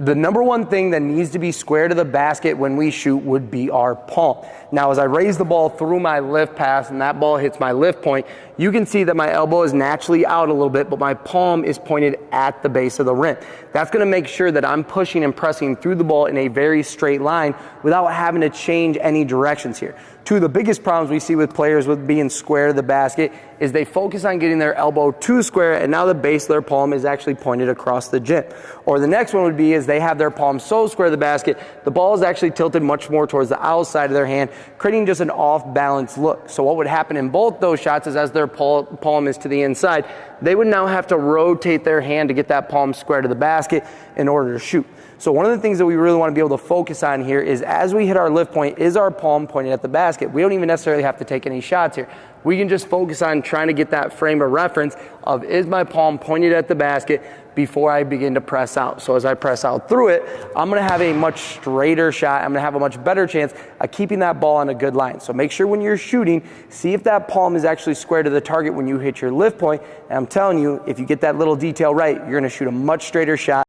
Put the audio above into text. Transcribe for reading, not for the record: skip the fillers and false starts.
The number one thing that needs to be square to the basket when we shoot would be our palm. Now, as I raise the ball through my lift pass and that ball hits my lift point, you can see that my elbow is naturally out a little bit, but my palm is pointed at the base of the rim. That's going to make sure that I'm pushing and pressing through the ball in a very straight line without having to change any directions here. Two of the biggest problems we see with players with being square to the basket is they focus on getting their elbow too square, and now the base of their palm is actually pointed across the gym. Or the next one would be is they have their palm so square to the basket, the ball is actually tilted much more towards the outside of their hand, creating just an off-balance look. So what would happen in both those shots is as their palm is to the inside, they would now have to rotate their hand to get that palm square to the basket in order to shoot. So one of the things that we really want to be able to focus on here is as we hit our lift point, is our palm pointed at the basket? We don't even necessarily have to take any shots here. We can just focus on trying to get that frame of reference of is my palm pointed at the basket before I begin to press out. So as I press out through it, I'm going to have a much straighter shot. I'm going to have a much better chance of keeping that ball on a good line. So make sure when you're shooting, see if that palm is actually square to the target when you hit your lift point. And I'm telling you, if you get that little detail right, you're going to shoot a much straighter shot.